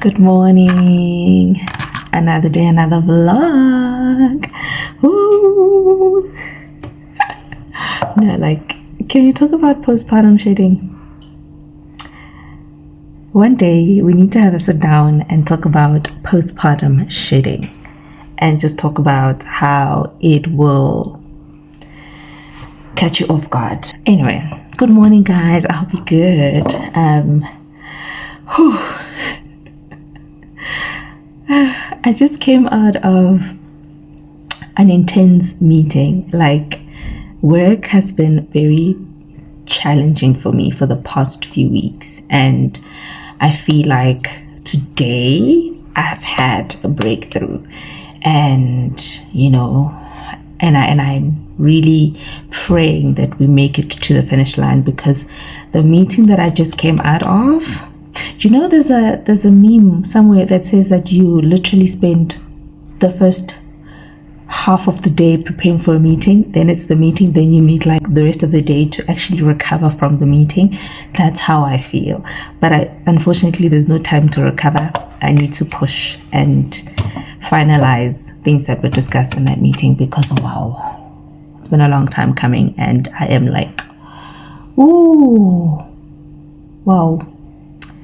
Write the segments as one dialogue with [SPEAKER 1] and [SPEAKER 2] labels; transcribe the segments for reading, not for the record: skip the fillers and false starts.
[SPEAKER 1] Good morning. Another day, another vlog. Ooh. No, like, can we talk about postpartum shedding? One day we need to have a sit down and talk about postpartum shedding and just talk about how it will catch you off guard. Anyway, good morning guys. I hope you're good. I just came out of an intense meeting. Like, work has been very challenging for me for the past few weeks, and I feel like today I've had a breakthrough, and I'm really praying that we make it to the finish line, because the meeting that I just came out of, there's a meme somewhere that says that you literally spend the first half of the day preparing for a meeting, then it's the meeting, then you need like the rest of the day to actually recover from the meeting. That's how I feel. But unfortunately there's no time to recover. I need to push and finalize things that were discussed in that meeting, because wow, it's been a long time coming, and I am like, ooh, wow.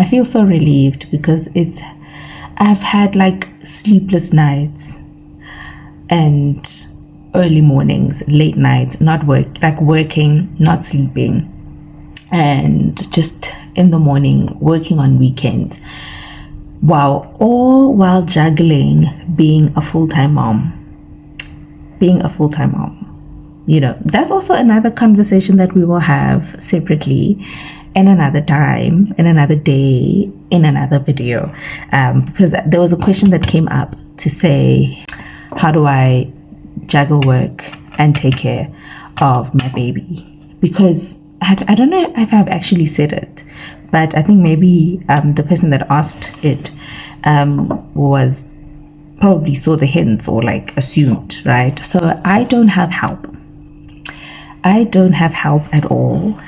[SPEAKER 1] I feel so relieved, because I've had like sleepless nights and early mornings, late nights, working, not sleeping, and just in the morning working on weekends. Wow, all while juggling being a full-time mom. That's also another conversation that we will have separately, in another time, in another day, in another video, because there was a question that came up to say, how do I juggle work and take care of my baby? Because I don't know if I've actually said it, but I think maybe the person that asked it was probably saw the hints, or like assumed, right? So I don't have help. I don't have help at all.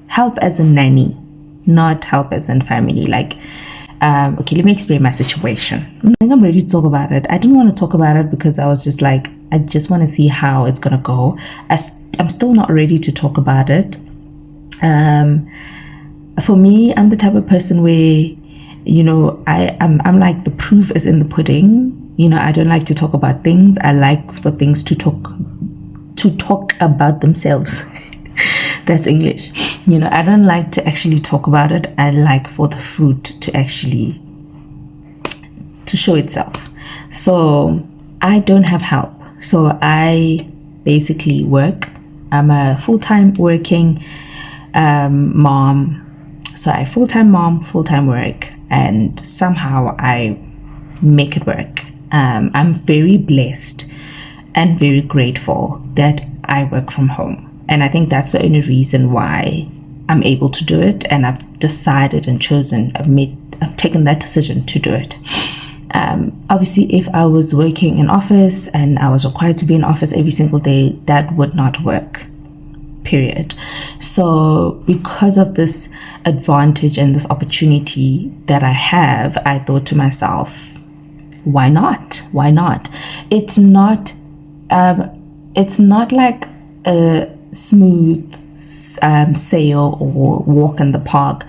[SPEAKER 1] Help as a nanny, not help as in family. Like, okay, let me explain my situation. I think I'm ready to talk about it. I didn't want to talk about it because I was just like, I just want to see how it's gonna go. I'm still not ready to talk about it. For me, I'm the type of person where, I'm like, the proof is in the pudding. I don't like to talk about things. I like for things to talk about themselves. That's English. I don't like to actually talk about it. I like for the fruit to show itself. So I don't have help. So I basically work. I'm a full-time working mom. So I full-time mom, full-time work, and somehow I make it work. I'm very blessed and very grateful that I work from home. And I think that's the only reason why I'm able to do it. And I've decided and chosen, I've taken that decision to do it. Obviously, if I was working in office and I was required to be in office every single day, that would not work, period. So because of this advantage and this opportunity that I have, I thought to myself, why not? Why not? It's not like a smooth sail or walk in the park.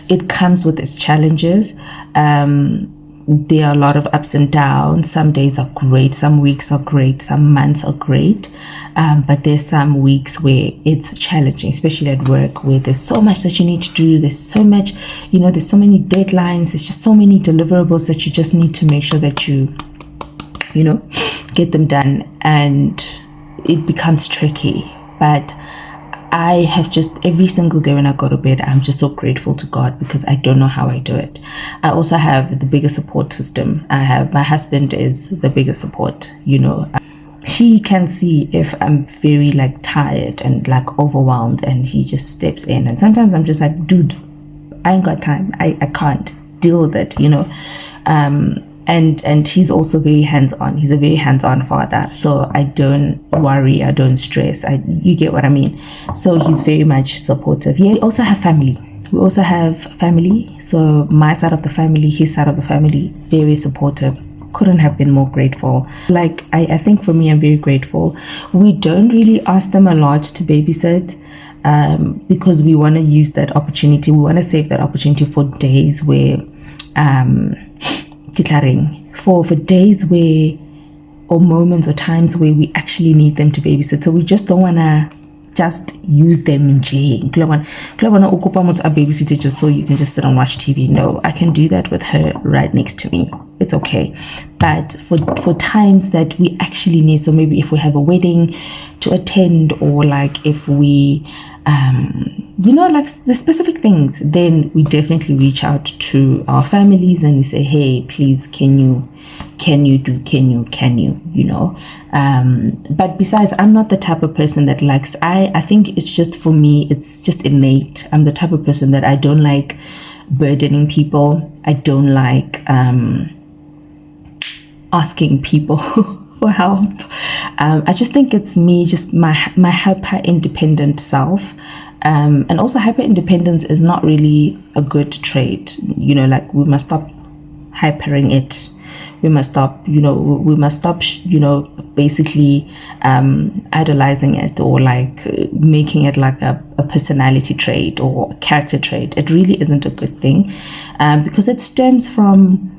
[SPEAKER 1] It comes with its challenges. There are a lot of ups and downs. Some days are great, some weeks are great, some months are great, but there's some weeks where it's challenging, especially at work, where there's so much that you need to do. There's so much, there's so many deadlines. There's just so many deliverables that you just need to make sure that you get them done, and it becomes tricky. But I have just, every single day when I go to bed, I'm just so grateful to God, because I don't know how I do it. I also have the biggest support system. My husband is the biggest support. He can see if I'm very like tired and like overwhelmed, and he just steps in. And sometimes I'm just like, dude, I ain't got time. I can't deal with it, And he's also very hands-on. He's a very hands-on father. So I don't worry, I don't stress. You get what I mean? So he's very much supportive. He also have family. We also have family. So my side of the family, his side of the family, very supportive. Couldn't have been more grateful. Like, I think for me, I'm very grateful. We don't really ask them a lot to babysit, because we want to use that opportunity. We want to save that opportunity for days where for days where, or moments or times where we actually need them to babysit. So we just don't want to just use them in jail. A babysitter just so you can just sit and watch TV. No, I can do that with her right next to me. It's okay. But for times that we actually need, so maybe if we have a wedding to attend, or like if we like the specific things, then we definitely reach out to our families and we say, hey, please, can you but besides, I'm not the type of person that likes, I think it's just, for me, it's just innate. I'm the type of person that I don't like burdening people. I don't like asking people for help. I just think it's me, just my hyper independent self. And also, hyper independence is not really a good trait. Like, we must stop hypering it. We must stop, basically idolizing it, or like making it like a personality trait or a character trait. It really isn't a good thing, because it stems from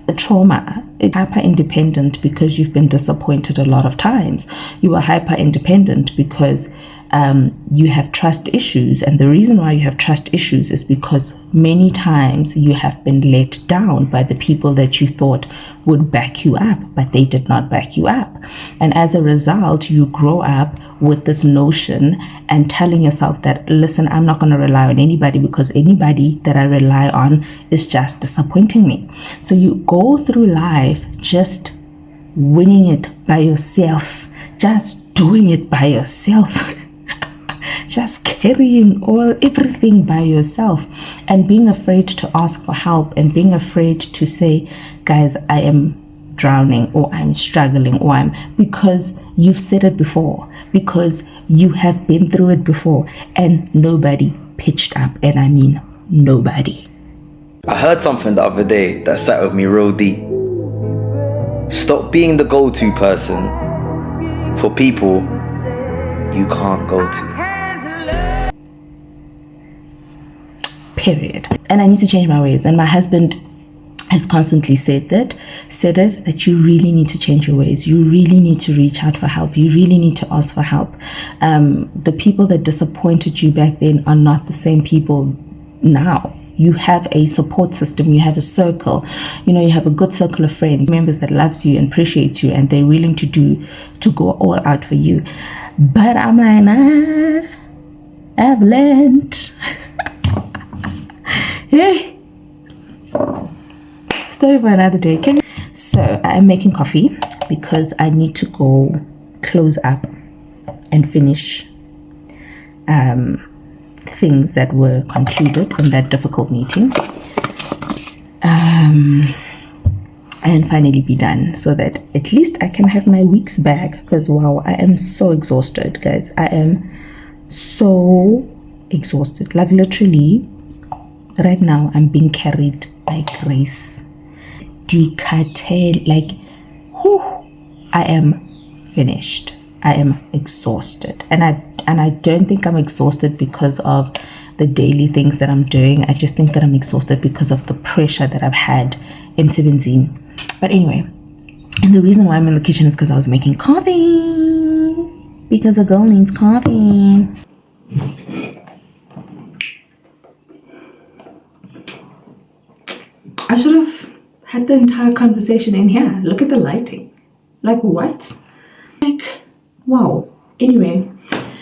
[SPEAKER 1] a trauma. It's hyper independent because you've been disappointed a lot of times. You are hyper independent because you have trust issues, and the reason why you have trust issues is because many times you have been let down by the people that you thought would back you up, but they did not back you up. And as a result, you grow up with this notion and telling yourself that, listen, I'm not going to rely on anybody, because anybody that I rely on is just disappointing me. So you go through life just winning it by yourself, just doing it by yourself. Just carrying everything by yourself, and being afraid to ask for help, and being afraid to say, guys, I am drowning, or I'm struggling, or because you've said it before, because you have been through it before, and nobody pitched up. And I mean nobody.
[SPEAKER 2] I heard something the other day that sat with me real deep. Stop being the go-to person for people you can't go to.
[SPEAKER 1] Period. And I need to change my ways. And my husband has constantly said that you really need to change your ways. You really need to reach out for help. You really need to ask for help. The people that disappointed you back then are not the same people now. You have a support system. You have a circle. You have a good circle of friends, members that loves you and appreciates you, and they're willing to go all out for you. But I'm like, nah, I've learned. Hey, story for another day. So I'm making coffee because I need to go close up and finish things that were concluded in that difficult meeting, and finally be done, so that at least I can have my weeks back. Because wow, I am so exhausted, guys. I am so exhausted. Like, literally right now I'm being carried by grace. Decated, like, whew, I am finished. I am exhausted, and I don't think I'm exhausted because of the daily things that I'm doing. I just think that I'm exhausted because of the pressure that I've had in Sebenzin. But anyway, and the reason why I'm in the kitchen is because I was making coffee, because a girl needs coffee. I should have had the entire conversation in here. Look at the lighting. Like, what? Like, wow. Anyway,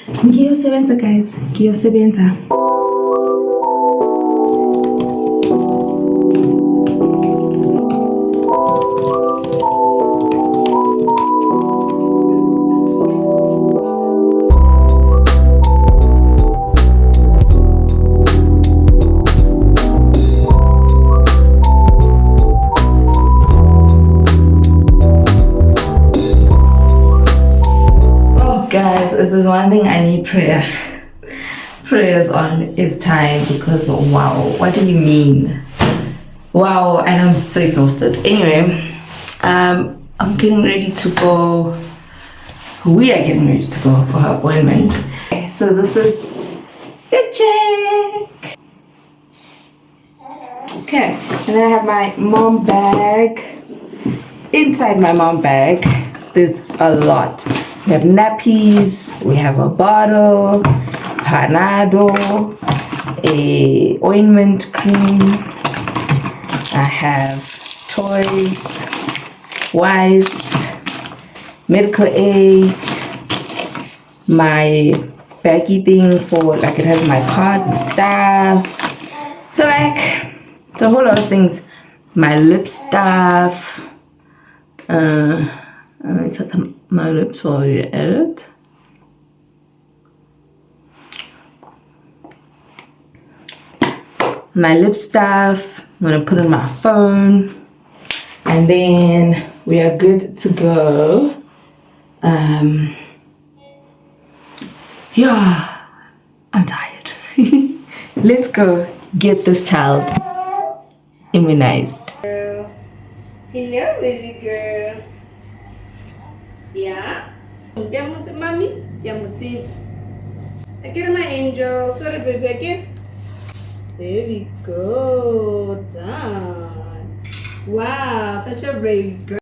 [SPEAKER 1] ngiyosebenza guys, ngiyosebenza. Guys, if there's one thing I need prayer. prayers on. It's time because wow, what do you mean? Wow, and I'm so exhausted. Anyway, I'm getting ready to go. We are getting ready to go for her appointment. Okay, so this is the check. Okay, and then I have my mom bag. Inside my mom bag, there's a lot. We have nappies, we have a bottle, Panado, a ointment cream. I have toys, wipes, medical aid, my baggy thing for like it has my cards and stuff. So like it's a whole lot of things. My lip stuff. It's at my lips while you edit. My lip stuff. I'm gonna put in my phone, and then we are good to go. Yeah, I'm tired. Let's go get this child immunized.
[SPEAKER 3] Hello, baby girl.
[SPEAKER 1] Yeah?
[SPEAKER 3] Jamuti, mommy. Jamuti. Again, my angel. Sorry, baby, again. There we go. Done. Wow, such a brave girl.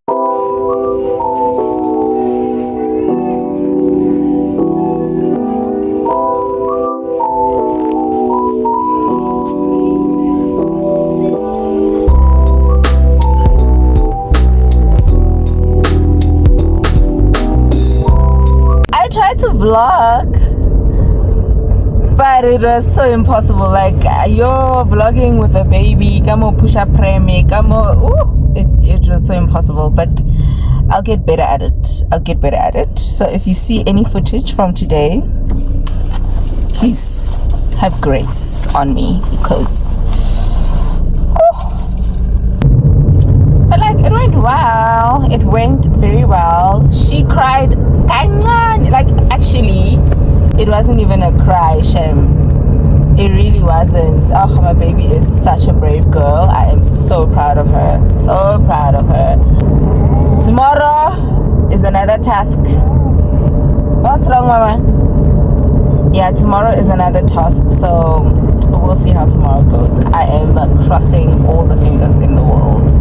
[SPEAKER 1] Vlog, but it was so impossible. Like you're vlogging with a baby, come on, push up premi, come on. It was so impossible, but I'll get better at it. So if you see any footage from today, please have grace on me because but like it went very well. She cried, like actually it wasn't even a cry, Shem. It really wasn't. Oh, my baby is such a brave girl. I am so proud of her, Tomorrow is another task. What's wrong, mama? Yeah, tomorrow is another task, so we'll see how tomorrow goes. I am crossing all the fingers in the world.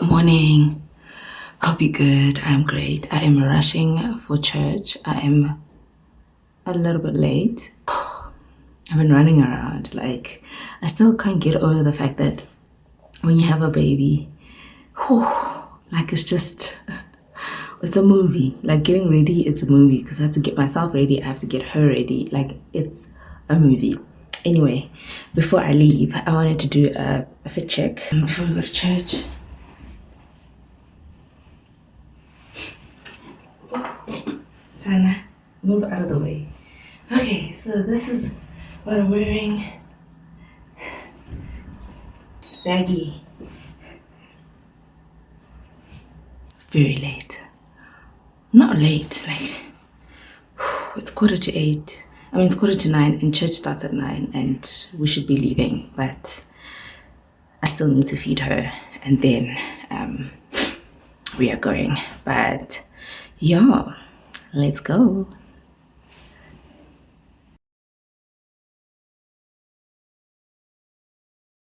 [SPEAKER 1] Morning. Hope you're good. I'm great. I am rushing for church. I am a little bit late. I've been running around. Like, I still can't get over the fact that when you have a baby, whew, like it's a movie. Like, getting ready, it's a movie, because I have to get myself ready, I have to get her ready. Like, it's a movie. Anyway, before I leave, I wanted to do a fit check before we go to church. Sana, move out of the way. Okay, so this is what I'm wearing. Baggy. Very late. Not late, like, it's 8:15. I mean, it's 8:45, and church starts at 9, and we should be leaving, but I still need to feed her, and then we are going. But yeah, let's go.